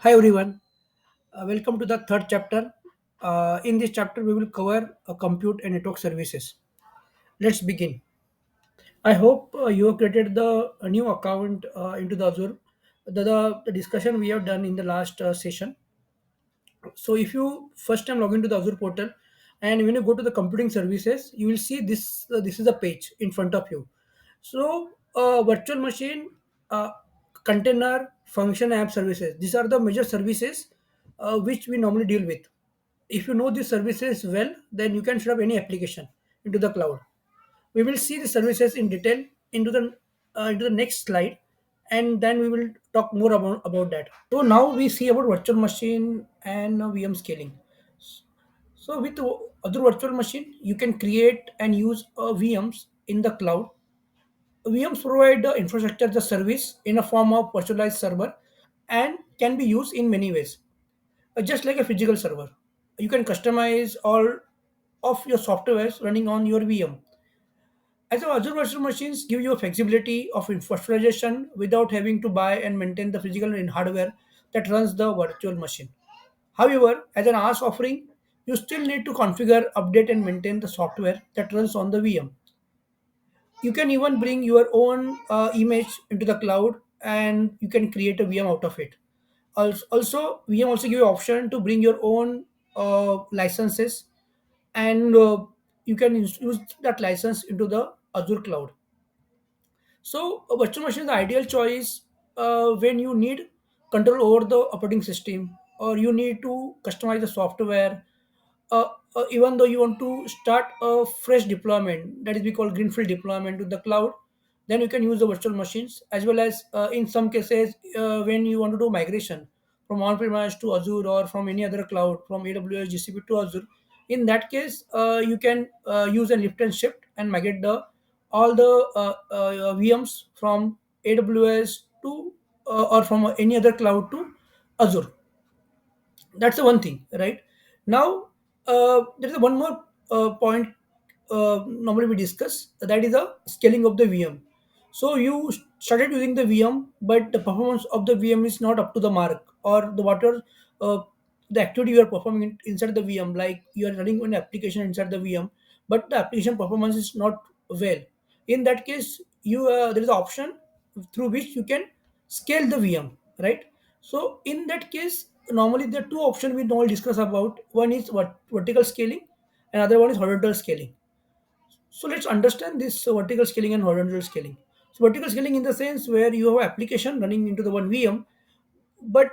Hi everyone, welcome to the third chapter. In this chapter, we will cover compute and network services. Let's begin. I hope you have created the a new account into the Azure. The discussion we have done in the last session. So if you first time log into the Azure portal and when you go to the computing services, you will see this is a page in front of you. So virtual machine, uh, container, function, app services. These are the major services which we normally deal with. If you know these services well, then you can set up any application into the cloud. We will see the services in detail into the next slide, and then we will talk more about that. So now we see about virtual machine and VM scaling. So with the other virtual machine, you can create and use VMs in the cloud. VMs provide the infrastructure as a service in a form of virtualized server and can be used in many ways. Just like a physical server, you can customize all of your softwares running on your VM. As a Azure virtual machines give you a flexibility of virtualization without having to buy and maintain the physical and hardware that runs the virtual machine. However, as an IaaS offering, you still need to configure, update, and maintain the software that runs on the VM. You can even bring your own image into the cloud and you can create a VM out of it. Also, VM also give you option to bring your own licenses and you can use that license into the Azure cloud. So a virtual machine is the ideal choice when you need control over the operating system or you need to customize the software. Even though you want to start a fresh deployment, that is we call greenfield deployment to the cloud, then you can use the virtual machines as well as in some cases when you want to do migration from on-premise to Azure or from any other cloud from AWS, GCP to Azure. In that case, you can use a lift and shift and migrate the all the VMs from AWS to or from any other cloud to Azure. That's the one thing, right? Now there is one more point normally we discuss, that is the scaling of the VM. So you started using the VM, but the performance of the VM is not up to the mark, or the water uh, the activity you are performing inside the VM, like you are running an application inside the VM, but the application performance is not well. In that case, you there is an option through which you can scale the VM, right? So in that case, normally there are two options we normally discuss about. One is what vertical scaling, and other one is horizontal scaling. So let's understand this vertical scaling and horizontal scaling. So vertical scaling in the sense where you have an application running into the one VM, but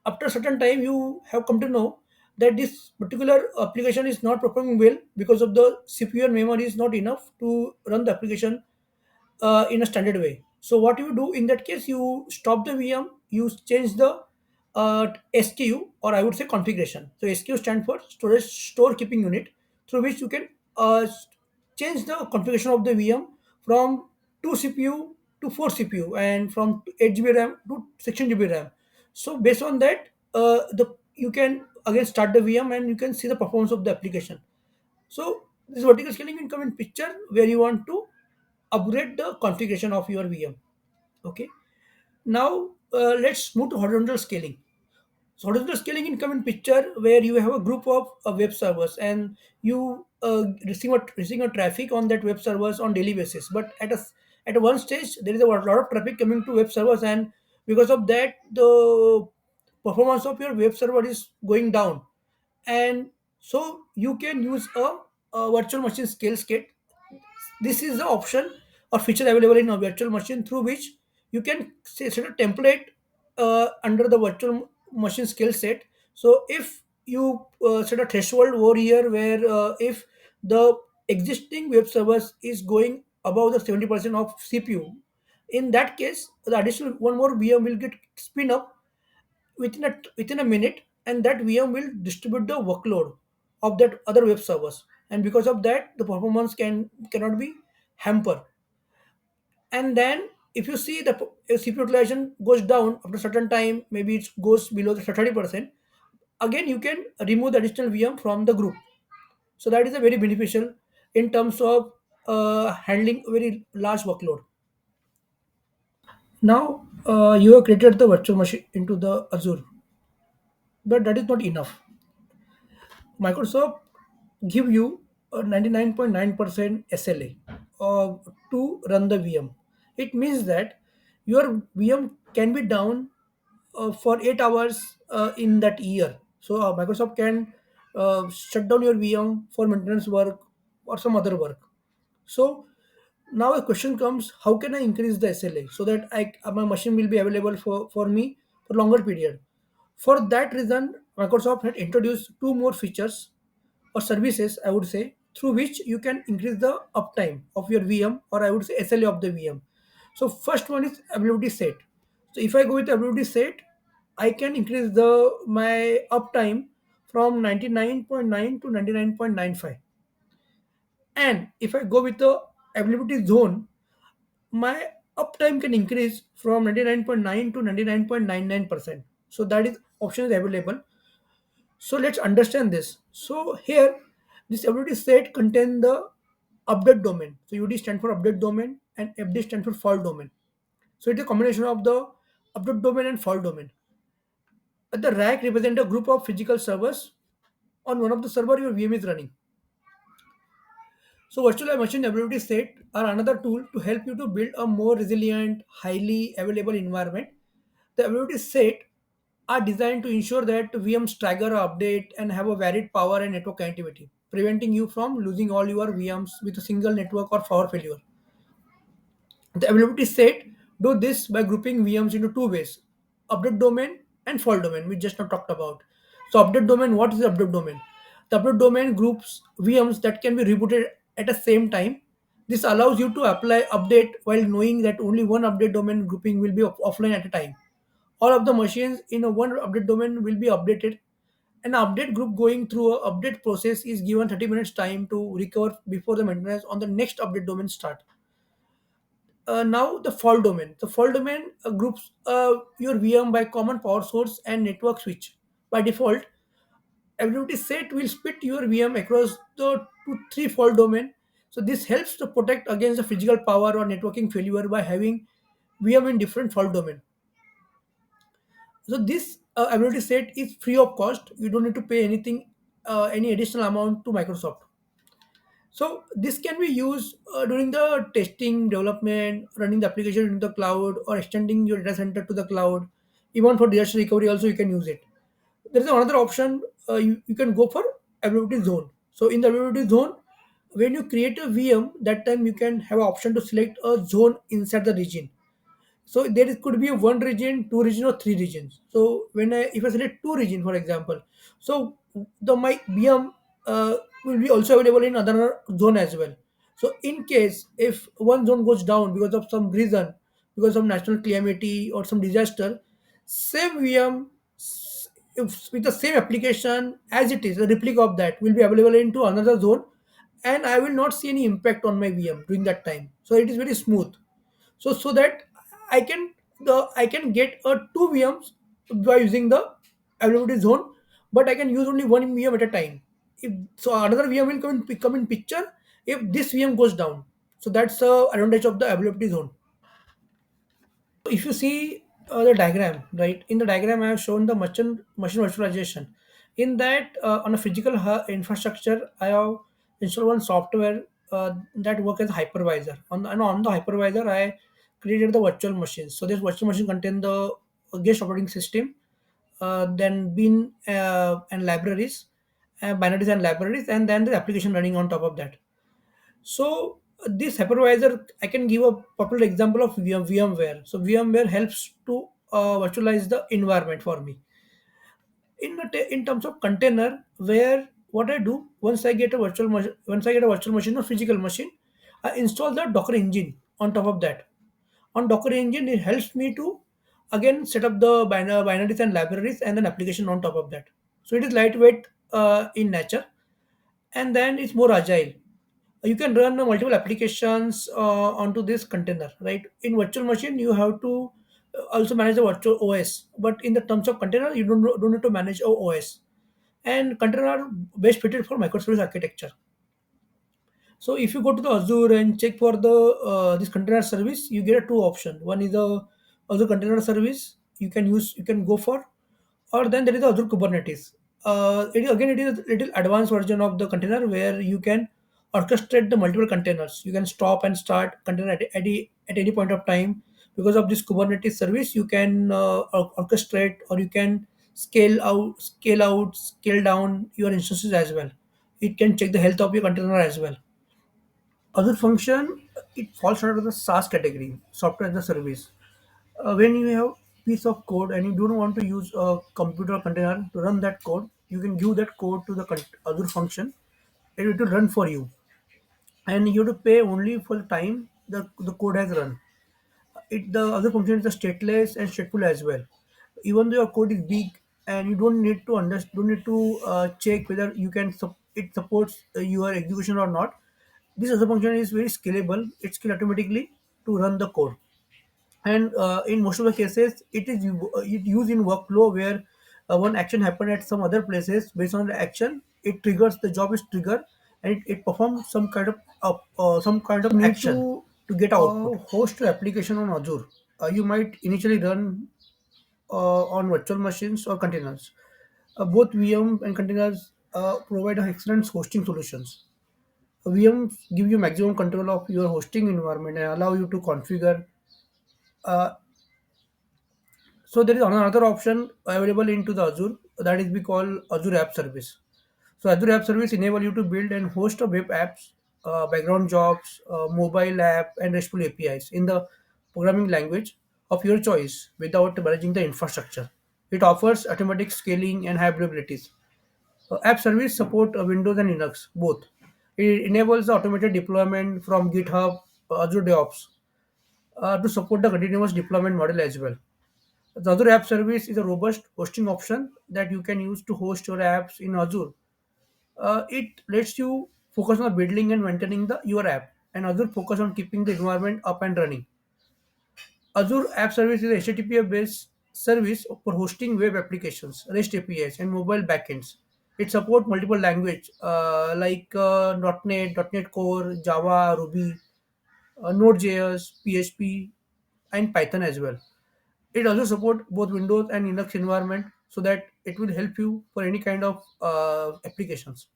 after a certain time you have come to know that this particular application is not performing well because of the CPU and memory is not enough to run the application in a standard way. So what you do in that case, you stop the VM, you change the SKU, or I would say configuration. So SKU stands for storage store keeping unit, through which you can change the configuration of the VM from 2 CPU to 4 CPU and from 8 GB RAM to 16 GB RAM. So based on that, the you can again start the VM and you can see the performance of the application. So this vertical scaling will come in picture where you want to upgrade the configuration of your VM. Okay. Now let's move to horizontal scaling. So horizontal scaling in come in picture where you have a group of web servers and you receiving a traffic on that web servers on daily basis. But at a one stage there is a lot of traffic coming to web servers, and because of that the performance of your web server is going down. And so you can use a virtual machine scale kit. This is the option or feature available in a virtual machine through which you can set a template under the virtual machine skill set. So if you set a threshold over here where if the existing web servers is going above the 70% of CPU, in that case the additional one more VM will get spin up within a minute, and that VM will distribute the workload of that other web servers, and because of that the performance cannot be hampered. And then if you see the CPU utilization goes down after a certain time, maybe it goes below the 30%, again you can remove the additional VM from the group. So that is a very beneficial in terms of handling a very large workload. Now you have created the virtual machine into the Azure. but that is not enough. Microsoft give you a 99.9% SLA to run the VM. It means that your VM can be down for 8 hours in that year. So Microsoft can shut down your VM for maintenance work or some other work. So now a question comes: how can I increase the SLA so that my machine will be available for me for longer period? For that reason, Microsoft had introduced two more features or services, I would say, through which you can increase the uptime of your VM, or I would say SLA of the VM. So first one is availability set. So if I go with availability set, I can increase the my uptime from 99.9 to 99.95. And if I go with the availability zone, my uptime can increase from 99.9 to 99.99%. So that is option is available. So let's understand this. So here, this ability set contain the update domain. So UD stand for update domain and FD stand for fault domain. So it is a combination of the update domain and fault domain. At the rack represent a group of physical servers. On one of the server, your VM is running. So virtual machine availability set are another tool to help you to build a more resilient, highly available environment. The availability set are designed to ensure that VMs stagger or update and have a varied power and network connectivity, preventing you from losing all your VMs with a single network or power failure. The availability set do this by grouping VMs into two ways: update domain and fault domain, we just now talked about. So, update domain, what is the update domain? The update domain groups VMs that can be rebooted at the same time. This allows you to apply update while knowing that only one update domain grouping will be offline at a time. All of the machines in a one update domain will be updated. An update group going through a update process is given 30 minutes time to recover before the maintenance on the next update domain start. Now the fault domain. The fault domain groups your VM by common power source and network switch. By default, availability set will split your VM across the two, three fault domain. So this helps to protect against the physical power or networking failure by having VM in different fault domain. So this availability set is free of cost. You don't need to pay anything, any additional amount to Microsoft. So this can be used during the testing, development, running the application in the cloud, or extending your data center to the cloud. Even for disaster recovery, also you can use it. There is another option. You can go for availability zone. So in the availability zone, when you create a VM, that time you can have an option to select a zone inside the region. So could be one region, two region, or three regions. So if I select two region, for example, so the my VM will be also available in other zone as well. So in case if one zone goes down because of some reason, because of national calamity or some disaster, same VM if with the same application as it is, a replica of that will be available into another zone, and I will not see any impact on my VM during that time. So it is very smooth. So that I can get a two VMs by using the availability zone, but I can use only one VM at a time. If so, another VM will come in picture if this VM goes down. So that's the advantage of the availability zone. If you see the diagram, right? In the diagram, I have shown the machine virtualization. In that, on a physical infrastructure, I have installed one software that work as a hypervisor. On the hypervisor, I created the virtual machines. So this virtual machine contain the guest operating system, then bin and libraries, binaries and libraries, and then the application running on top of that. So this hypervisor, I can give a popular example of VMware. So VMware helps to virtualize the environment for me. In terms of container, where what I do once I get a virtual machine or physical machine, I install the Docker engine on top of that. On Docker engine, it helps me to again set up the binaries and libraries and an application on top of that. So it is lightweight in nature, and then it's more agile. You can run multiple applications onto this container, right? In virtual machine you have to also manage the virtual OS, but in the terms of container you don't need to manage a OS. And container are best fitted for microservice architecture. So if you go to the Azure and check for the this container service, you get a two option. One is the Azure container service you can use, you can go for, Or then there is the Azure Kubernetes. It is a little advanced version of the container where you can orchestrate the multiple containers. You can stop and start container at any point of time. Because of this Kubernetes service, you can orchestrate, or you can scale down your instances as well. It can check the health of your container as well. Other function, it falls under the SaaS category, software as a service. When you have piece of code and you don't want to use a computer container to run that code, you can give that code to the other function and it will run for you. And you have to pay only for the time the code has run. The other function is the stateless and stateful as well. Even though your code is big and you don't need to check whether it supports your execution or not. This other function is very scalable. It scale automatically to run the code. And in most of the cases it used in workflow where one action happened at some other places. Based on the action, it triggers the job is triggered, and it performs some kind of action to get output. Host your application on Azure. You might initially run on virtual machines or containers. Both VM and containers provide excellent hosting solutions. VMs give you maximum control of your hosting environment and allow you to configure. uh, So there is another option available into the Azure, that is we call Azure App Service. So Azure App Service enable you to build and host a web apps, background jobs, mobile app, and RESTful APIs in the programming language of your choice without managing the infrastructure. It offers automatic scaling and high availabilities. App Service support Windows and Linux both. It enables the automated deployment from GitHub, Azure DevOps, to support the continuous deployment model as well. The Azure App Service is a robust hosting option that you can use to host your apps in Azure. It lets you focus on building and maintaining your app, and Azure focus on keeping the environment up and running. Azure App Service is a HTTP-based service for hosting web applications, REST APIs, and mobile backends. It supports multiple language like .NET Core, Java, Ruby, Node.js, PHP, and Python as well. It also support both Windows and Linux environment, so that it will help you for any kind of applications.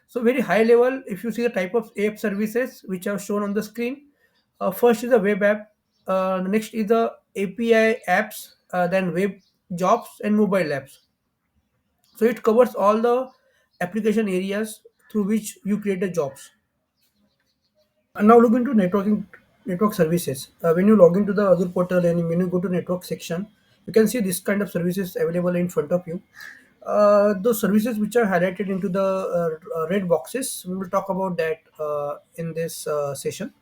So very high level, if you see the type of app services which are shown on the screen, first is the web app, next is the API apps, then web jobs and mobile apps. So it covers all the application areas through which you create the jobs. And now look into network services. When you log into the Azure portal and when you go to network section, you can see this kind of services available in front of you. Those services which are highlighted into the red boxes, we will talk about that in this session.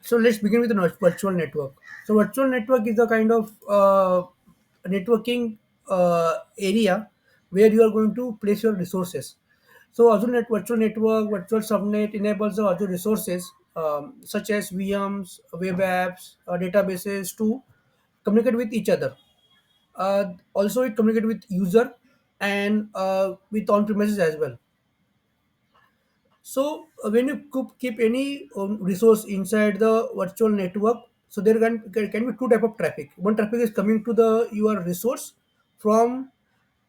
So let's begin with the virtual network. So virtual network is a kind of networking area where you are going to place your resources. So Virtual Network, Virtual Subnet enables the Azure resources such as VMs, web apps, databases to communicate with each other. Also, it communicate with user and with on-premises as well. So when you keep any resource inside the virtual network, so can be two type of traffic. One traffic is coming to the your resource from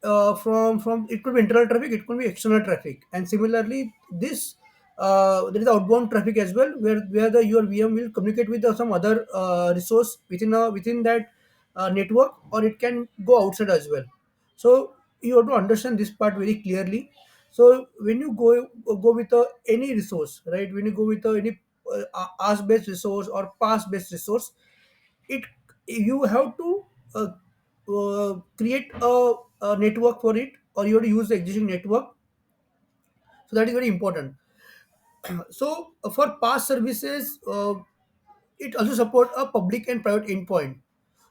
from it could be internal traffic, it could be external traffic, and similarly this there is outbound traffic as well, where the your VM will communicate with some other resource within that network, or it can go outside as well. So you have to understand this part very clearly. So when you go with any resource, right? When you go with any ask based resource or pass based resource, it you have to create a network for it, or you have to use the existing network. So that is very important. So for pass services, it also support a public and private endpoint.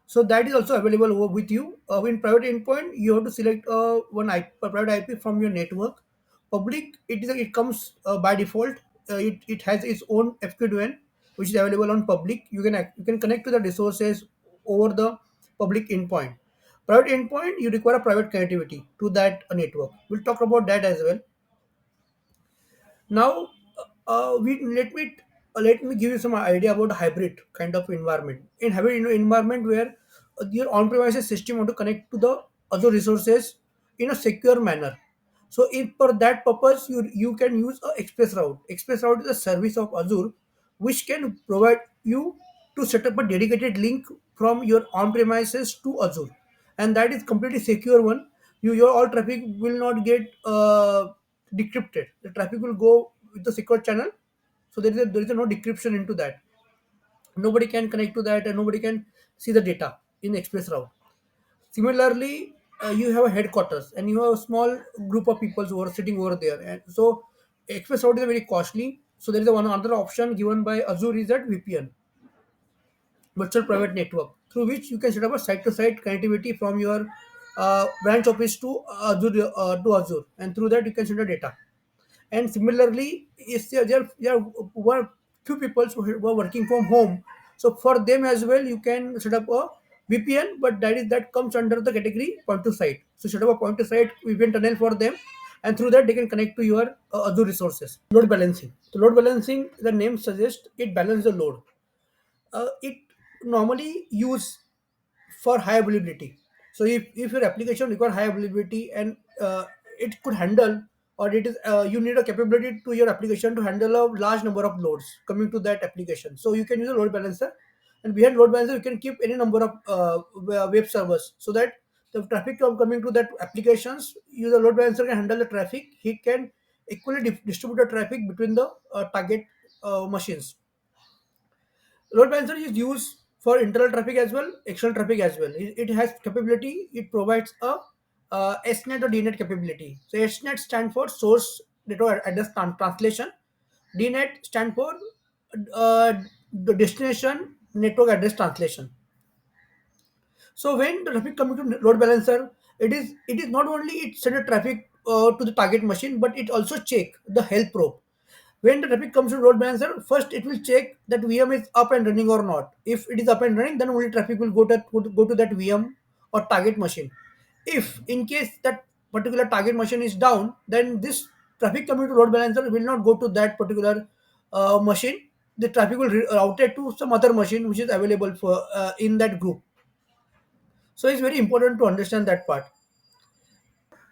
So that is also available over with you. In private endpoint, you have to select a private IP from your network. Public, it comes by default. It has its own FQDN, which is available on public. You can connect to the resources over the public endpoint. Private endpoint, you require a private connectivity to that network. We'll talk about that as well. Now, we let me give you some idea about hybrid kind of environment. In hybrid environment, where your on-premises system want to connect to the other resources in a secure manner. So if for that purpose you can use a express route. Express route is a service of Azure which can provide you to set up a dedicated link from your on-premises to Azure, and that is completely secure one. Your all traffic will not get decrypted. The traffic will go with the secure channel, so there is no decryption into that. Nobody can connect to that and nobody can see the data in express route. Similarly, you have a headquarters and you have a small group of people who are sitting over there, and so express route is very costly. So there is a one another option given by Azure is that VPN, virtual private network, through which you can set up a site-to-site connectivity from your branch office to Azure, and through that you can send the data. And similarly, if there were few people who were working from home, so for them as well you can set up a VPN, but that comes under the category point to site. So set up a point to site VPN tunnel for them, and through that they can connect to your other resources. Load balancing. So load balancing, the name suggests it balances the load. It normally use for high availability. So if your application require high availability and it could handle, or it is you need a capability to your application to handle a large number of loads coming to that application, so you can use a load balancer. And behind load balancer you can keep any number of web servers, so that the traffic coming to that applications, you the load balancer can handle the traffic. He can equally distribute the traffic between the target machines. Load balancer is used for internal traffic as well, external traffic as well. It has capability. It provides a SNET or DNET capability. So SNET stand for source network address translation. DNET stand for the destination network address translation. So when the traffic coming to load balancer, it is not only it send a traffic to the target machine, but it also check the health probe. When the traffic comes to load balancer, first it will check that VM is up and running or not. If it is up and running, then only traffic will go to that VM or target machine. If in case that particular target machine is down, then this traffic coming to load balancer will not go to that particular machine. The traffic will route it to some other machine which is available for in that group. So it's very important to understand that part.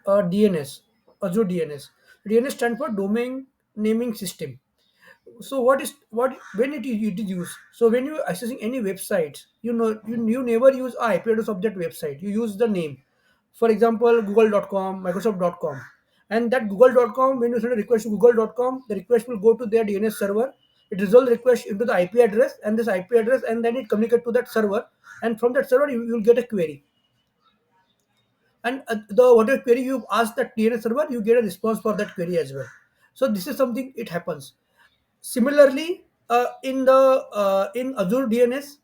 DNS, Azure DNS. DNS stands for Domain Naming System. So what when it is used? So when you are accessing any website, you never use a IP address of that website. You use the name. For example, google.com, microsoft.com. And that google.com, when you send a request to google.com, the request will go to their DNS server. It resolves the request into the IP address and this IP address, and then it communicate to that server. And from that server, you will get a query. And the whatever query you ask that DNS server, you get a response for that query as well. So this is something it happens. Similarly, in Azure DNS,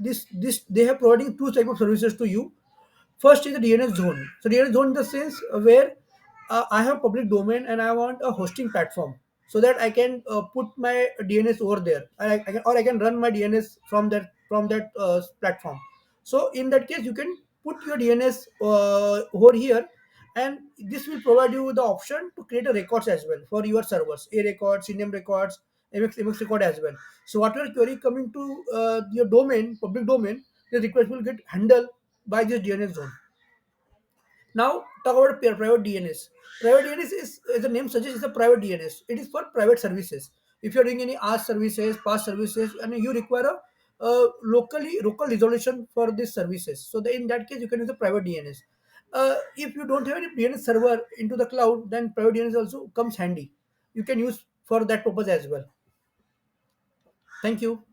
this they have providing two type of services to you. First is the DNS zone. So DNS zone in the sense where I have public domain and I want a hosting platform, so that I can put my DNS over there. I can run my DNS from that platform. So in that case, you can put your DNS over here, and this will provide you the option to create a records as well for your servers, A records, CNAME records, MX record as well. So whatever query coming to your domain, public domain, the request will get handled by this DNS zone. Now talk about private DNS. Private DNS is, as the name suggests, is a private DNS. It is for private services. If you are doing any ASK services, PAS services, and you require a local resolution for these services, so in that case you can use a private DNS. If you don't have any DNS server into the cloud, then private DNS also comes handy. You can use for that purpose as well. Thank you.